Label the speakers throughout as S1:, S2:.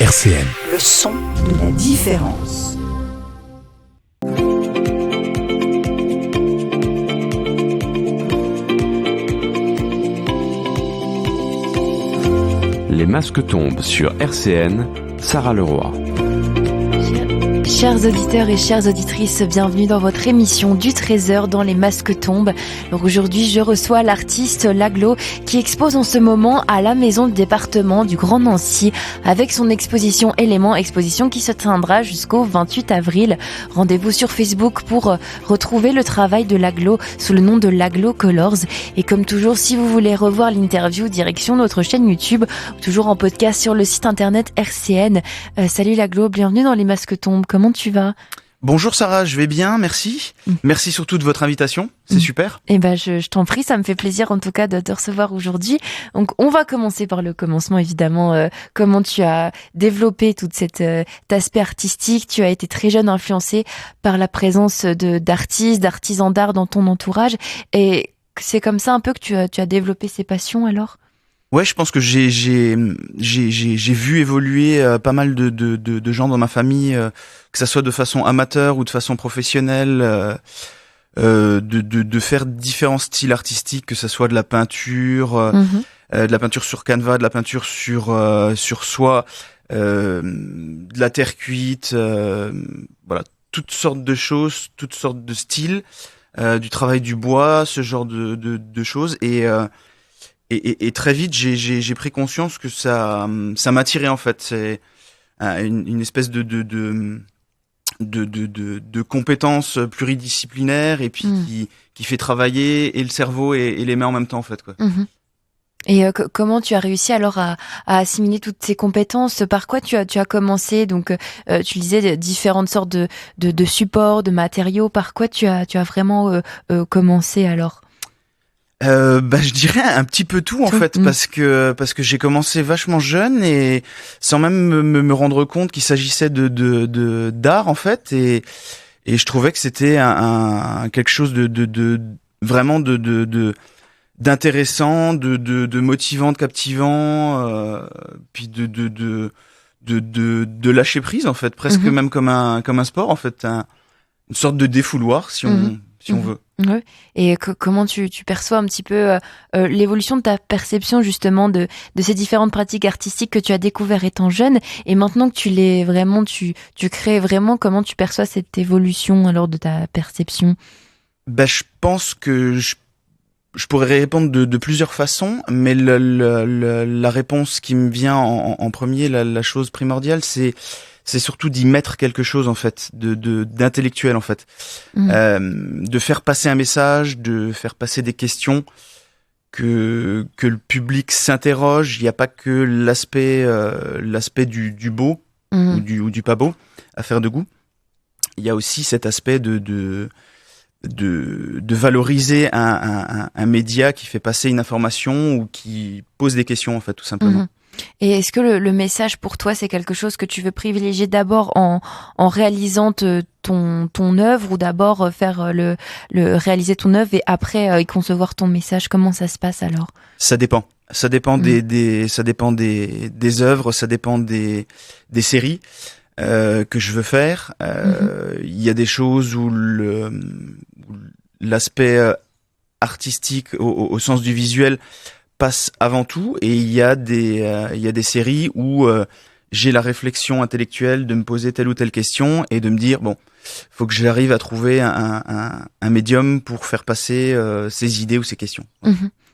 S1: RCN.
S2: Le son de la différence.
S3: Les masques tombent sur RCN, Sarah Leroy.
S4: Chers auditeurs et chères auditrices, bienvenue dans votre émission du Trésor dans les masques tombent. Alors aujourd'hui, je reçois l'artiste Laglo qui expose en ce moment à la Maison du département du Grand Nancy avec son exposition Éléments, exposition qui se tiendra jusqu'au 28 avril. Rendez-vous sur Facebook pour retrouver le travail de Laglo sous le nom de Laglo Colors. Et comme toujours, si vous voulez revoir l'interview, direction notre chaîne YouTube, toujours en podcast sur le site internet RCN. Salut Laglo, bienvenue dans les masques tombent. Comment tu vas ?
S5: Bonjour Sarah, je vais bien, merci. Merci surtout de votre invitation, c'est super.
S4: Eh ben, je t'en prie, ça me fait plaisir en tout cas de te recevoir aujourd'hui. Donc, on va commencer par le commencement, évidemment. Comment tu as développé tout cet aspect artistique. Tu as été très jeune influencé par la présence d'artistes, d'artisans d'art dans ton entourage. Et c'est comme ça un peu que tu as développé ces passions alors ?
S5: Ouais, je pense que j'ai vu évoluer pas mal de gens dans ma famille, que ça soit de façon amateur ou de façon professionnelle, de faire différents styles artistiques, que ça soit de la peinture, de la peinture sur canevas, de la peinture sur soie, de la terre cuite, voilà, toutes sortes de choses, toutes sortes de styles, du travail du bois, ce genre de choses et très vite, j'ai pris conscience que ça m'attirait en fait. C'est une espèce de compétences pluridisciplinaires et puis qui fait travailler et le cerveau et les mains en même temps en fait quoi.
S4: Et comment tu as réussi alors à assimiler toutes ces compétences ? Par quoi tu as commencé ? Donc tu disais différentes sortes de supports, de matériaux. Par quoi tu as vraiment commencé alors ?
S5: Je dirais un petit peu tout en fait parce que j'ai commencé vachement jeune et sans même me rendre compte qu'il s'agissait de d'art en fait et je trouvais que c'était un quelque chose de vraiment d'intéressant, de motivant, de captivant, puis de lâcher prise en fait, presque même comme un sport en fait, une sorte de défouloir si on veut.
S4: Ouais. Et comment tu perçois un petit peu l'évolution de ta perception justement de ces différentes pratiques artistiques que tu as découvert étant jeune et maintenant que tu les vraiment tu crées vraiment, comment tu perçois cette évolution alors de ta perception ?
S5: Je pense que je pourrais répondre de plusieurs façons, mais la réponse qui me vient en premier, la chose primordiale, c'est surtout d'y mettre quelque chose en fait, d'intellectuel en fait, de faire passer un message, de faire passer des questions, que le public s'interroge. Il n'y a pas que l'aspect du beau ou du pas beau, affaire de goût. Il y a aussi cet aspect de valoriser un média qui fait passer une information ou qui pose des questions en fait tout simplement.
S4: Et est-ce que le message pour toi c'est quelque chose que tu veux privilégier d'abord en réalisant ton œuvre ou d'abord faire le réaliser ton œuvre et après y concevoir ton message ? Comment ça se passe alors ?
S5: Ça dépend ça dépend des œuvres, ça dépend des séries que je veux faire. Il y a des choses où l'aspect artistique au sens du visuel passe avant tout, et il y a des séries où j'ai la réflexion intellectuelle de me poser telle ou telle question et de me dire bon, faut que j'arrive à trouver un médium pour faire passer ces idées ou ces questions.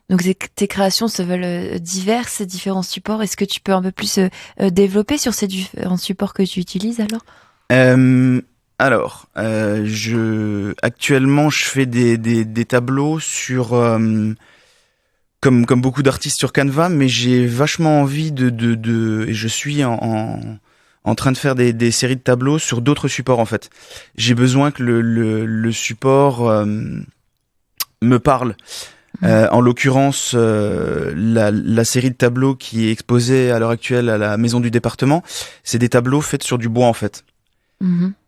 S4: Donc tes créations se veulent diverses, différents supports. Est-ce que tu peux un peu plus développer sur ces différents supports que tu utilises alors
S5: actuellement je fais des tableaux sur comme beaucoup d'artistes sur Canva, mais j'ai vachement envie et je suis en train de faire des séries de tableaux sur d'autres supports en fait. J'ai besoin que le support me parle. En l'occurrence, la série de tableaux qui est exposée à l'heure actuelle à la Maison du département, c'est des tableaux faits sur du bois en fait.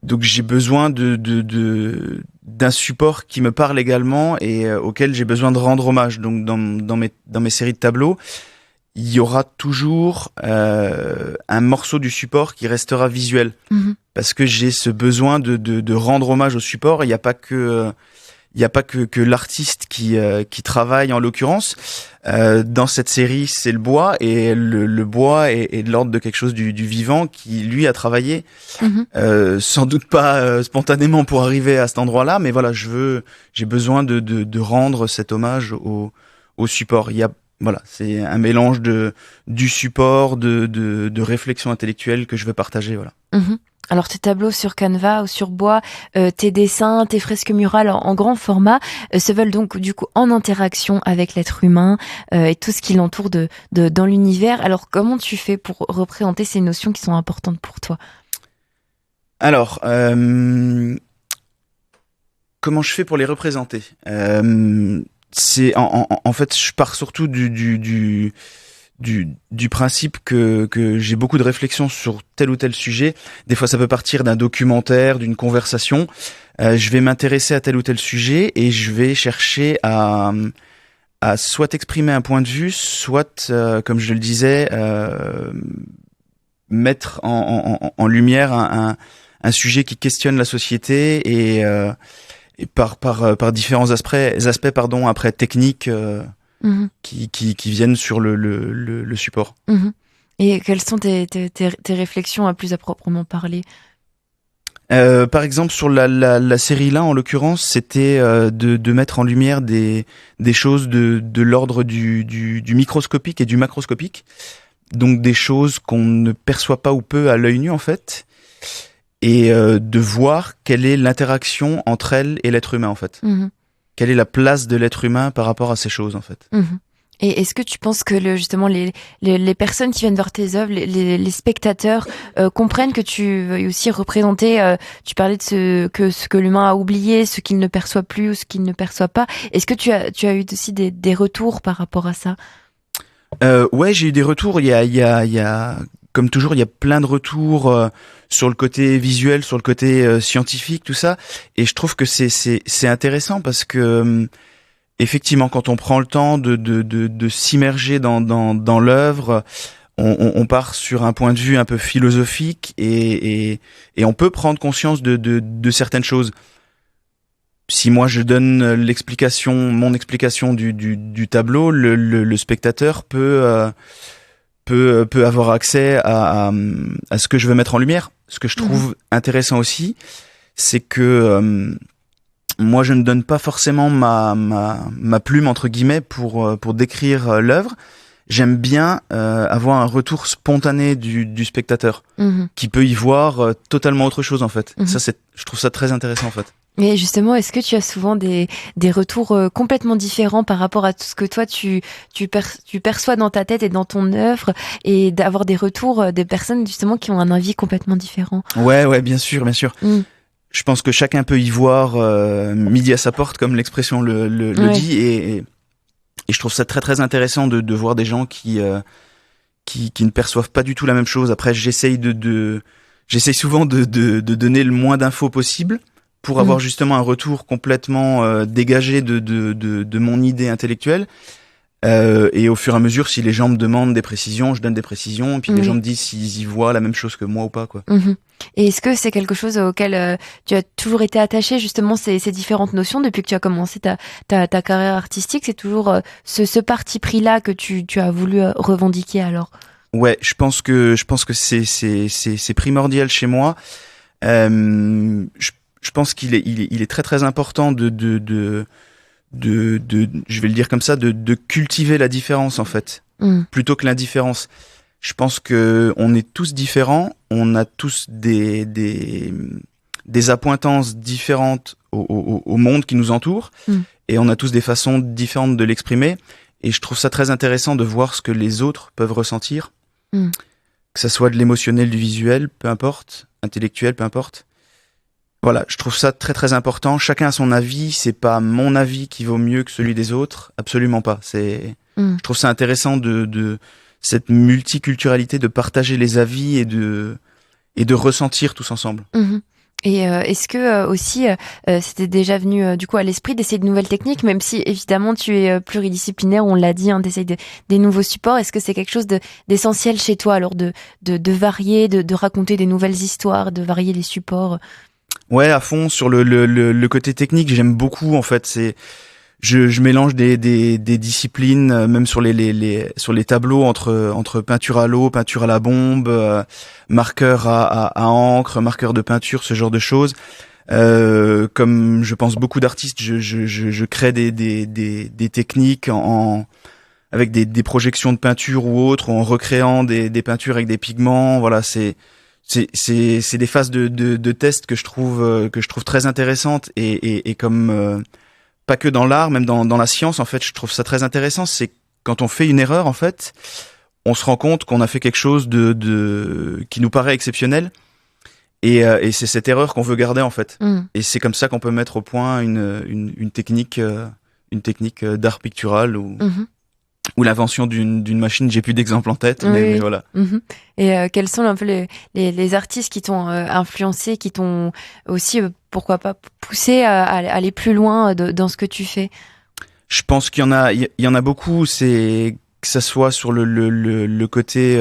S5: Donc j'ai besoin d'un support qui me parle également et auquel j'ai besoin de rendre hommage. Donc dans mes séries de tableaux, il y aura toujours un morceau du support qui restera visuel. Parce que j'ai ce besoin de rendre hommage au support. Il n'y a pas que l'artiste qui travaille en l'occurrence. Dans cette série, c'est le bois, et le bois est de l'ordre de quelque chose du vivant qui lui a travaillé, sans doute pas spontanément pour arriver à cet endroit-là, mais voilà, j'ai besoin de rendre cet hommage au support. Voilà, c'est un mélange du support, de réflexion intellectuelle que je veux partager, voilà.
S4: Alors tes tableaux sur Canva ou sur bois, tes dessins, tes fresques murales en grand format se veulent donc du coup en interaction avec l'être humain et tout ce qui l'entoure dans l'univers. Alors comment tu fais pour représenter ces notions qui sont importantes pour toi ?
S5: Alors, comment je fais pour les représenter ? C'est en fait, je pars surtout du principe que j'ai beaucoup de réflexions sur tel ou tel sujet. Des fois, ça peut partir d'un documentaire, d'une conversation. Je vais m'intéresser à tel ou tel sujet et je vais chercher à soit exprimer un point de vue, soit, comme je le disais, mettre en lumière un sujet qui questionne la société et par différents aspects après techniques qui viennent sur le support.
S4: Et quelles sont tes réflexions à plus à proprement parler ?
S5: Par exemple, sur la série là, en l'occurrence, c'était de mettre en lumière des choses de l'ordre du microscopique et du macroscopique, donc des choses qu'on ne perçoit pas ou peu à l'œil nu en fait. Et de voir quelle est l'interaction entre elle et l'être humain en fait. Quelle est la place de l'être humain par rapport à ces choses en fait.
S4: Et est-ce que tu penses que justement les personnes qui viennent voir tes œuvres, les spectateurs comprennent que tu veux aussi représenter, tu parlais de ce que l'humain a oublié, ce qu'il ne perçoit plus ou ce qu'il ne perçoit pas. Est-ce que tu as eu aussi des retours par rapport à ça ?
S5: Ouais, j'ai eu des retours. Il y a comme toujours, il y a plein de retours sur le côté visuel, sur le côté scientifique, tout ça. Et je trouve que c'est intéressant parce que effectivement, quand on prend le temps de s'immerger dans l'œuvre, on part sur un point de vue un peu philosophique et on peut prendre conscience de certaines choses. Si moi je donne mon explication du tableau, le spectateur peut avoir accès à ce que je veux mettre en lumière. Ce que je trouve intéressant aussi, c'est que moi je ne donne pas forcément ma plume entre guillemets pour décrire l'œuvre. J'aime bien avoir un retour spontané du spectateur qui peut y voir totalement autre chose en fait. Ça je trouve ça très intéressant en fait.
S4: Mais justement, est-ce que tu as souvent des retours complètement différents par rapport à tout ce que toi tu perçois dans ta tête et dans ton œuvre, et d'avoir des retours des personnes justement qui ont un avis complètement différent ?
S5: Ouais, bien sûr. Je pense que chacun peut y voir midi à sa porte, comme l'expression le dit, et je trouve ça très très intéressant de voir des gens qui ne perçoivent pas du tout la même chose. Après, j'essaye souvent de donner le moins d'infos possible, pour avoir justement un retour complètement dégagé de mon idée intellectuelle. Et au fur et à mesure, si les gens me demandent des précisions, je donne des précisions, et puis les gens me disent s'ils y voient la même chose que moi ou pas, quoi.
S4: Et est-ce que c'est quelque chose auquel tu as toujours été attaché, justement, ces différentes notions depuis que tu as commencé ta carrière artistique? C'est toujours ce parti pris-là que tu as voulu revendiquer alors?
S5: Ouais, je pense que c'est primordial chez moi. Je pense qu'il est très très important de je vais le dire comme ça, de cultiver la différence en fait, plutôt que l'indifférence. Je pense que on est tous différents, on a tous des appointances différentes au monde qui nous entoure, et on a tous des façons différentes de l'exprimer. Et je trouve ça très intéressant de voir ce que les autres peuvent ressentir, que ça soit de l'émotionnel, du visuel, peu importe, intellectuel, peu importe. Voilà, je trouve ça très très important. Chacun a son avis, c'est pas mon avis qui vaut mieux que celui des autres, absolument pas. Je trouve ça intéressant de cette multiculturalité, de partager les avis et de ressentir tous ensemble.
S4: Et est-ce que aussi c'était déjà venu du coup à l'esprit d'essayer de nouvelles techniques, même si évidemment tu es pluridisciplinaire, on l'a dit, d'essayer des nouveaux supports. Est-ce que c'est quelque chose d'essentiel chez toi, alors de varier, de raconter des nouvelles histoires, de varier les supports?
S5: Ouais, à fond sur le côté technique, j'aime beaucoup en fait. Je mélange des disciplines, même sur sur les tableaux entre peinture à l'eau, peinture à la bombe, marqueur à encre, marqueur de peinture, ce genre de choses. Comme je pense beaucoup d'artistes, je crée des techniques avec des projections de peinture ou autres, ou en recréant des peintures avec des pigments. Voilà, c'est des phases de test que je trouve très intéressantes et comme pas que dans l'art, même dans la science, en fait, je trouve ça très intéressant. C'est quand on fait une erreur, en fait, on se rend compte qu'on a fait quelque chose qui nous paraît exceptionnel, et c'est cette erreur qu'on veut garder, en fait. Et c'est comme ça qu'on peut mettre au point une technique d'art pictural ou l'invention d'une machine. J'ai plus d'exemples en tête, mais voilà.
S4: Et quels sont un peu les artistes qui t'ont influencé, qui t'ont aussi, pourquoi pas, poussé à aller plus loin dans ce que tu fais?
S5: Je pense qu'il y en a beaucoup. C'est que ça soit sur le côté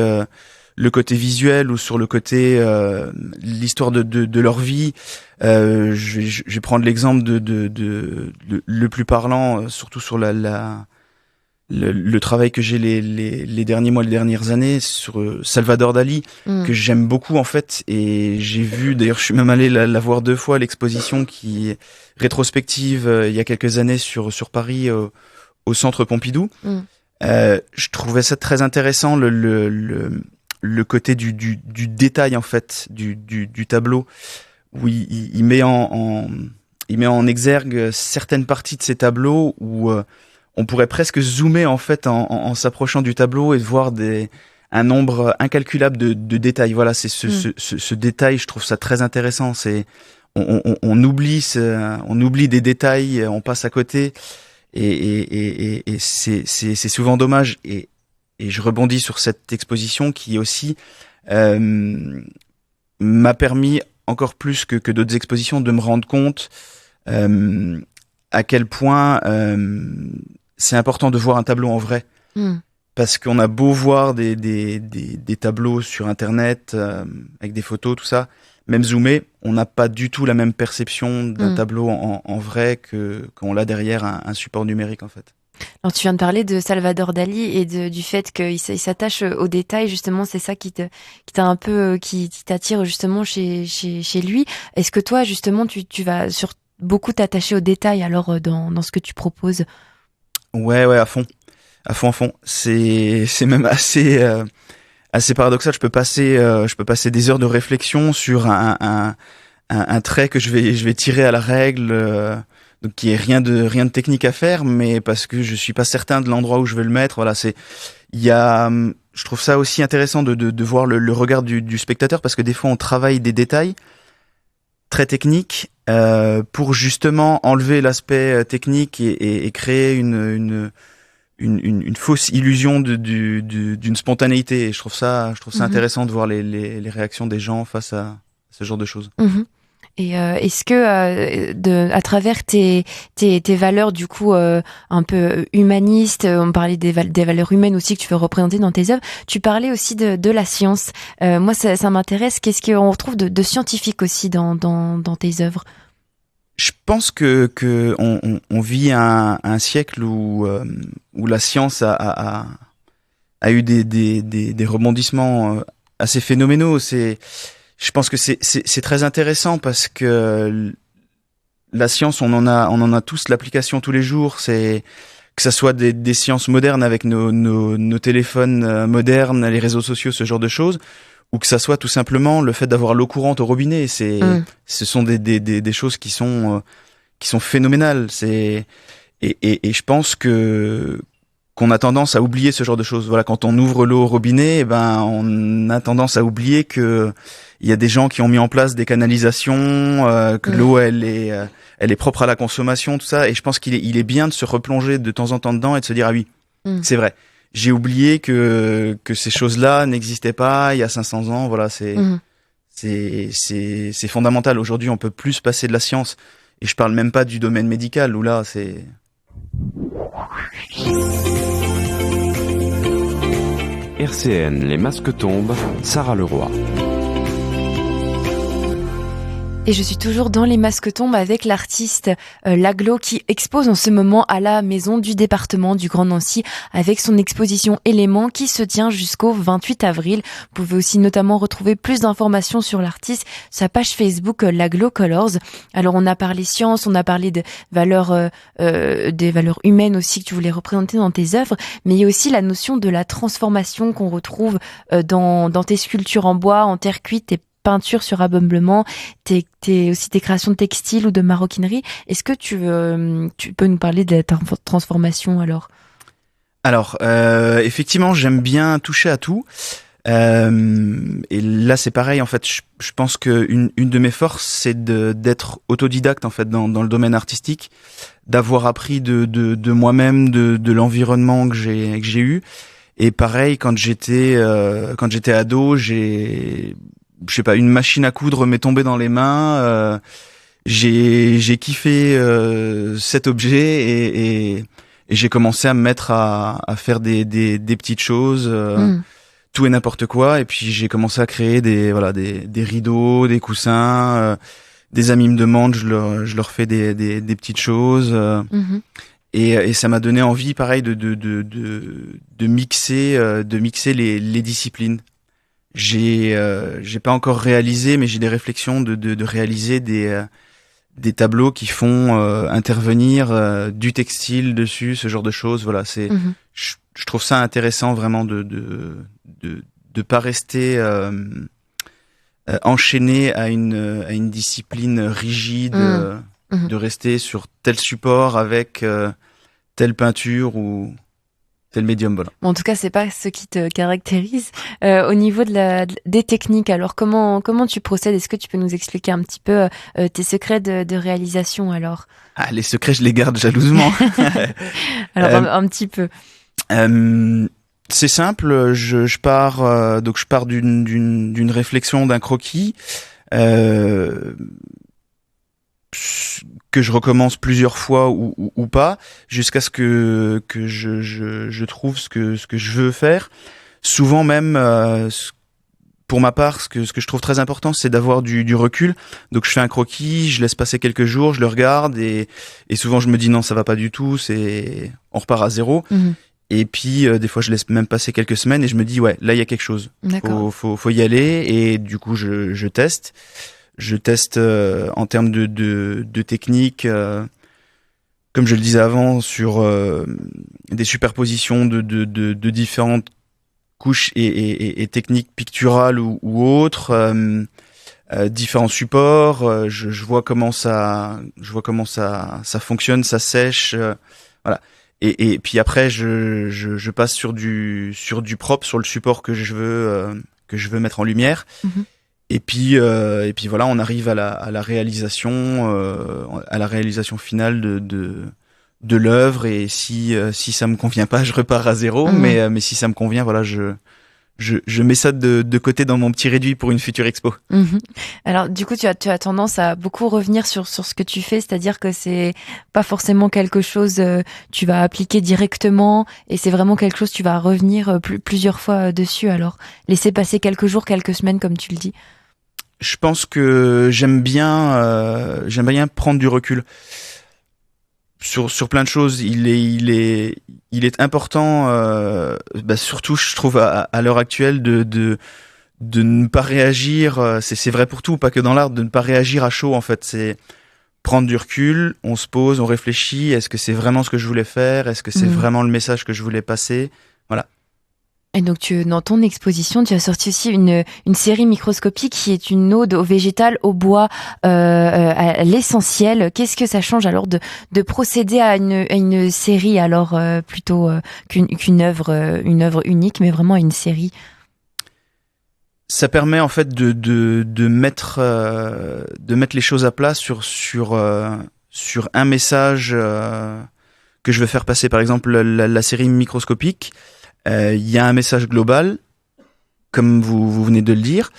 S5: visuel ou sur le côté l'histoire de leur vie. Je vais prendre l'exemple le plus parlant, surtout sur le travail que j'ai les derniers mois, les dernières années sur Salvador Dali, que j'aime beaucoup en fait, et j'ai vu, d'ailleurs je suis même allé la voir 2 fois, l'exposition qui est rétrospective il y a quelques années sur Paris au Centre Pompidou. Je trouvais ça très intéressant, le côté du détail en fait du tableau, où il met en exergue certaines parties de ces tableaux où on pourrait presque zoomer en fait en s'approchant du tableau et voir un nombre incalculable de détails. Voilà, c'est ce détail, je trouve ça très intéressant. C'est on oublie des détails, on passe à côté, et c'est souvent dommage. Et je rebondis sur cette exposition qui aussi m'a permis encore plus que d'autres expositions de me rendre compte à quel point c'est important de voir un tableau en vrai. Parce qu'on a beau voir des tableaux sur Internet avec des photos, tout ça, même zoomé, on n'a pas du tout la même perception d'un tableau en vrai qu'on l'a derrière un support numérique, en fait.
S4: Alors tu viens de parler de Salvador Dali et du fait qu'il s'attache aux détails, justement, c'est ça qui t'a un peu, qui t'attire justement chez lui. Est-ce que toi, justement, tu vas beaucoup t'attacher aux détails alors dans ce que tu proposes? Ouais,
S5: à fond. C'est même assez paradoxal. Je peux passer des heures de réflexion sur un trait que je vais tirer à la règle, donc qui est rien de technique à faire, mais parce que je suis pas certain de l'endroit où je vais le mettre. Voilà, je trouve ça aussi intéressant de voir le regard du spectateur, parce que des fois on travaille des détails très techniques pour justement enlever l'aspect technique et créer une fausse illusion d'une spontanéité. Et je trouve ça intéressant de voir les réactions des gens face à ce genre de choses.
S4: Et est-ce que à travers tes valeurs du coup un peu humanistes, on parlait des valeurs humaines aussi que tu veux représenter dans tes œuvres, tu parlais aussi de la science. Moi ça m'intéresse. Qu'est-ce qu'on retrouve de scientifique aussi dans tes œuvres?
S5: Je pense que on vit un siècle où la science a eu des rebondissements assez phénoménaux. Je pense que c'est très intéressant parce que la science, on en a tous l'application tous les jours. C'est que ça soit des sciences modernes avec nos téléphones modernes, les réseaux sociaux, ce genre de choses, ou que ça soit tout simplement le fait d'avoir l'eau courante au robinet. Ce sont des choses qui sont phénoménales. Et je pense qu'on a tendance à oublier ce genre de choses. Voilà, quand on ouvre l'eau au robinet, on a tendance à oublier que il y a des gens qui ont mis en place des canalisations, que l'eau elle est propre à la consommation, tout ça. Et je pense qu'il est bien de se replonger de temps en temps dedans et de se dire ah oui, c'est vrai. J'ai oublié que ces choses-là n'existaient pas il y a 500 ans. Voilà, c'est c'est fondamental. Aujourd'hui, on peut plus se passer de la science. Et je parle même pas du domaine médical, où là, c'est...
S3: RCN, les masques tombent, Sarah Leroy.
S4: Et je suis toujours dans les masques tombes avec l'artiste Laglo qui expose en ce moment à la maison du département du Grand Nancy avec son exposition Éléments qui se tient jusqu'au 28 avril. Vous pouvez aussi notamment retrouver plus d'informations sur l'artiste sur sa page Facebook Laglo Colors. Alors on a parlé science, on a parlé de valeurs, des valeurs humaines aussi que tu voulais représenter dans tes œuvres, mais il y a aussi la notion de la transformation qu'on retrouve dans tes sculptures en bois, en terre cuite, tes peinture sur ameublement, aussi tes créations de textiles ou de maroquinerie. Est-ce que tu peux nous parler de la transformation alors ?
S5: Alors, effectivement, j'aime bien toucher à tout. Et là, c'est pareil. En fait, je pense que une de mes forces, c'est d'être autodidacte en fait dans le domaine artistique, d'avoir appris de moi-même, de l'environnement que j'ai eu. Et pareil, quand j'étais ado, je sais pas, une machine à coudre m'est tombée dans les mains. J'ai kiffé cet objet et j'ai commencé à me mettre à faire des petites choses, tout et n'importe quoi. Et puis j'ai commencé à créer des rideaux, des coussins. Des amis me demandent, je leur fais des petites choses. Et ça m'a donné envie, pareil, de mixer les disciplines. J'ai pas encore réalisé, mais j'ai des réflexions de réaliser des tableaux qui font intervenir du textile dessus, ce genre de choses. Voilà, je trouve ça intéressant vraiment de pas rester enchaîné à une discipline rigide, de rester sur tel support avec telle peinture ou tel médium, voilà.
S4: En tout cas, c'est pas ce qui te caractérise. Au niveau des techniques, alors comment tu procèdes ? Est-ce que tu peux nous expliquer un petit peu tes secrets de réalisation alors ?
S5: Ah, les secrets, je les garde jalousement.
S4: Alors un petit peu.
S5: C'est simple, je pars d'une réflexion, d'un croquis que je recommence plusieurs fois ou pas, jusqu'à ce que je trouve ce que je veux faire. Souvent même, pour ma part, ce que je trouve très important, c'est d'avoir du recul. Donc je fais un croquis, je laisse passer quelques jours, je le regarde et souvent je me dis non, ça va pas du tout, on repart à zéro. Et puis des fois je laisse même passer quelques semaines et je me dis ouais, là il y a quelque chose. Faut y aller et du coup je teste. Je teste en termes de technique, comme je le disais avant, sur des superpositions de différentes couches et techniques picturales ou autres, différents supports. Je vois comment ça fonctionne, ça sèche, voilà. Et puis après je passe sur du propre, sur le support que je veux mettre en lumière. Et puis voilà, on arrive à la réalisation finale de l'œuvre. Et si ça me convient pas, je repars à zéro. Mais si ça me convient, voilà, je mets ça de côté dans mon petit réduit pour une future expo.
S4: Alors du coup, tu as tendance à beaucoup revenir sur ce que tu fais, c'est-à-dire que c'est pas forcément quelque chose tu vas appliquer directement, et c'est vraiment quelque chose tu vas revenir plusieurs fois dessus. Alors laisser passer quelques jours, quelques semaines, comme tu le dis.
S5: Je pense que j'aime bien prendre du recul sur plein de choses. Il est important, surtout je trouve à l'heure actuelle de ne pas réagir. C'est vrai pour tout, pas que dans l'art, de ne pas réagir à chaud en fait. C'est prendre du recul, on se pose, on réfléchit. Est-ce que c'est vraiment ce que je voulais faire ? Est-ce que c'est vraiment le message que je voulais passer ? Voilà.
S4: Et donc dans ton exposition, tu as sorti aussi une série microscopique qui est une ode au végétal, au bois, à l'essentiel. Qu'est-ce que ça change alors de procéder à une série alors plutôt qu'une œuvre unique, mais vraiment une série?
S5: Ça permet en fait de mettre les choses à plat sur un message que je veux faire passer. Par exemple, la série microscopique. Il y a un message global, comme vous venez de le dire,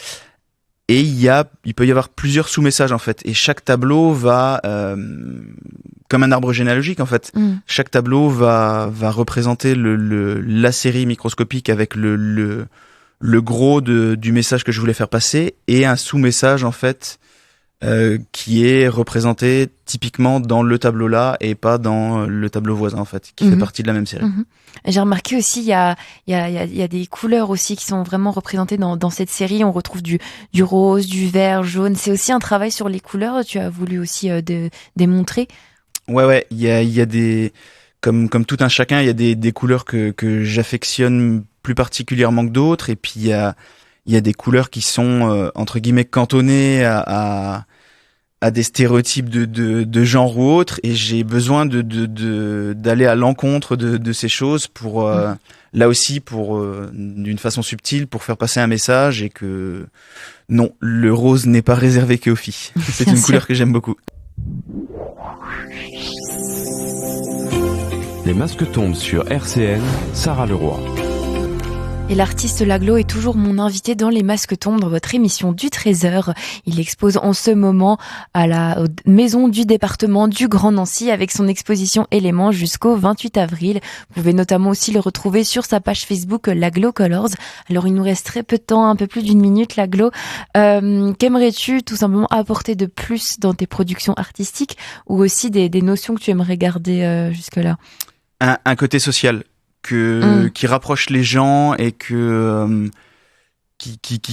S5: Et il peut y avoir plusieurs sous-messages en fait. Et chaque tableau va, comme un arbre généalogique en fait. Chaque tableau va représenter la série microscopique avec le gros du message que je voulais faire passer, et un sous-message en fait qui est représenté typiquement dans le tableau là et pas dans le tableau voisin en fait, qui fait partie de la même série.
S4: J'ai remarqué aussi, il y a des couleurs aussi qui sont vraiment représentées dans cette série. On retrouve du rose, du vert, jaune. C'est aussi un travail sur les couleurs. Tu as voulu aussi démontrer.
S5: Ouais, il y a des, comme tout un chacun, il y a des couleurs que j'affectionne plus particulièrement que d'autres, et puis il y a des couleurs qui sont entre guillemets cantonnées à des stéréotypes de genre ou autre, et j'ai besoin d'aller à l'encontre de ces choses pour là aussi d'une façon subtile, pour faire passer un message, et que non, le rose n'est pas réservé qu'aux filles. C'est une couleur que j'aime beaucoup.
S3: Les masques tombent sur RCN, Sarah Leroy.
S4: Et l'artiste Laglo est toujours mon invité dans Les Masques tombent, dans votre émission du 13h. Il expose en ce moment à la maison du département du Grand Nancy avec son exposition Éléments jusqu'au 28 avril. Vous pouvez notamment aussi le retrouver sur sa page Facebook Laglo Colors. Alors il nous reste très peu de temps, un peu plus d'une minute, Laglo. Qu'aimerais-tu tout simplement apporter de plus dans tes productions artistiques, ou aussi des notions que tu aimerais garder jusque-là?
S5: Un côté social. Qui rapproche les gens, et qui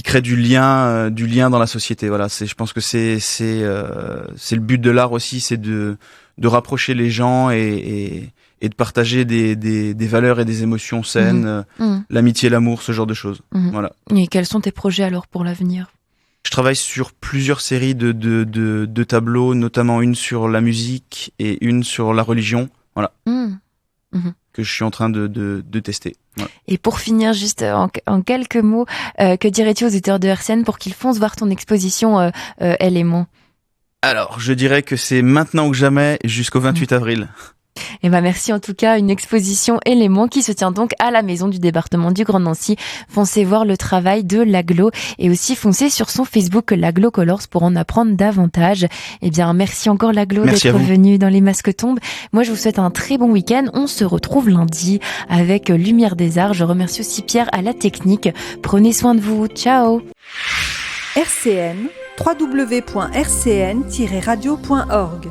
S5: crée du lien dans la société. Voilà, je pense que c'est le but de l'art aussi, c'est de rapprocher les gens et de partager des valeurs et des émotions saines, l'amitié, l'amour, ce genre de choses. Voilà.
S4: Et quels sont tes projets alors pour l'avenir?
S5: Je travaille sur plusieurs séries de tableaux, notamment une sur la musique et une sur la religion. Voilà. Que je suis en train de tester. Voilà.
S4: Et pour finir, juste en quelques mots, que dirais-tu aux auditeurs de RCN pour qu'ils foncent voir ton exposition Éléments?
S5: Alors, je dirais que c'est maintenant ou jamais, jusqu'au 28 avril.
S4: Eh ben merci en tout cas, une exposition Éléments qui se tient donc à la maison du département du Grand Nancy. Foncez voir le travail de Laglo, et aussi foncez sur son Facebook Laglo Colors pour en apprendre davantage. Eh bien merci encore Laglo d'être venu dans Les Masques tombent. Moi je vous souhaite un très bon week-end. On se retrouve lundi avec Lumière des Arts. Je remercie aussi Pierre à la technique. Prenez soin de vous. Ciao.
S2: RCN, www.rcn-radio.org